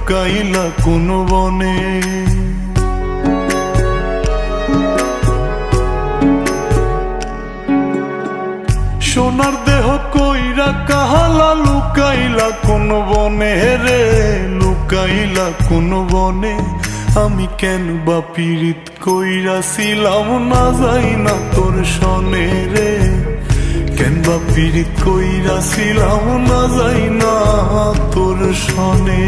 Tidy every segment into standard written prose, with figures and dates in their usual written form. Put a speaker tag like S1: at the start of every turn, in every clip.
S1: লুকাইলা কোন বনে। সোনার দেহ কইরা কাহালা লুকাইলা কোন বনে রে, লুকাইলা কোন বনে। আমি কেন বা পীড়িত কইরাছিলাম না যাই না তোর সনে রে, কেন বা পীড়িত কইরাছিলাম না যাই না তোর সনে।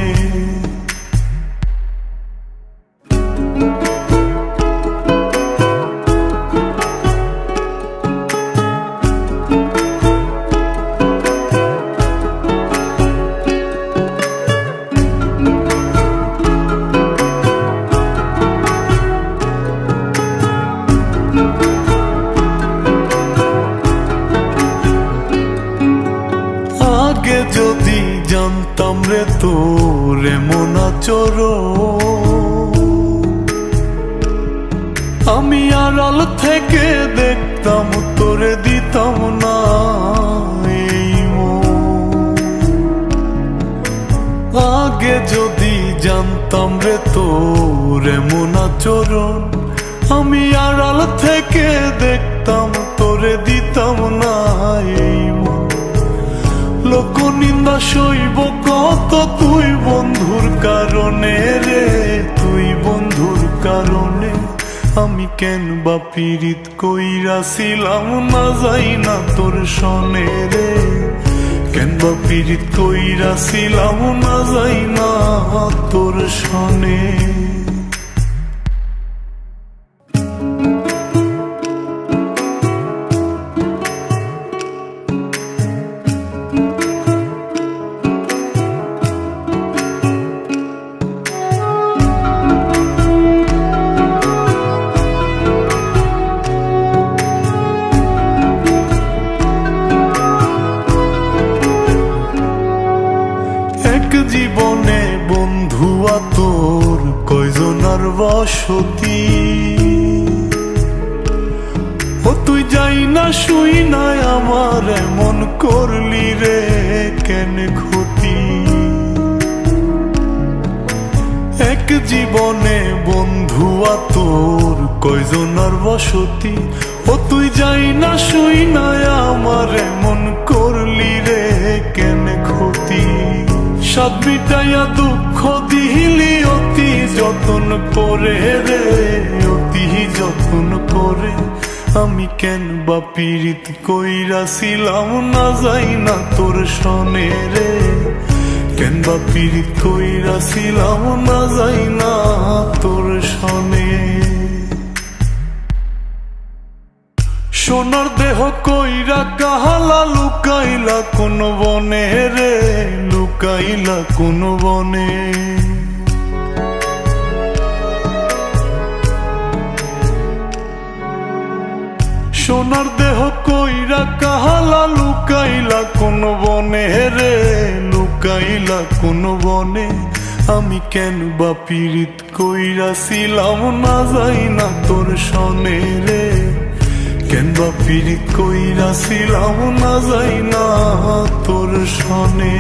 S1: আগে যদি জানতাম রে তোর এমন আচরণ, আমি আড়াল থেকে দেখতাম তোরে দিতাম না এই মন। আগে যদি জানতাম রে তোর এমন আচরণ, আমি আড়াল থেকে দেখতাম তোরে দিতাম না এই মন। লোক নিন্দা সইব কত তুই বন্ধুর কারণে রে, তুই বন্ধুর কারণে। আমি কেন বা পীড়িত কইরাছিলাম না যাই না তোর সনে রে, কেন বা পীড়িত কইরাছিলাম না যাই না তোর সনে। জীবনে বন্ধুয়া তোর কয়জনার বসতি, ও তুই যাই না শুই নাই আমার এমন করলি রে কেন ক্ষতি। এক জীবনে বন্ধুয়া তোর কয়জনার বসতি, ও তুই যাই না শুই নাই আমার এমন করলি রে কেন ক্ষতি। সাত বিটাইয়া দুঃখ দিলি অতি যতন করে রে, অতি যতন করে। আমি কেন বা পীড়িত কইরাছিলাম না যাই না তোর সনে রে, কেন বা পীড়িত কইরাছিলাম না যাই না তোর সনে। সোনার দেহ কইরা কাহালা লুকাইলা কোন বনে রে, লুকাইলা কোন বনে। সোনার দেহ কইরা কাহালা লুকাইলা কোন বনে রে, লুকাইলা কোন বনে। আমি কেন বা পীড়িত কইরাছিলাম না যাই না তোর সনে রে, কেন বা পীড়িত কইরাছিলাম না যাই না তোর সনে।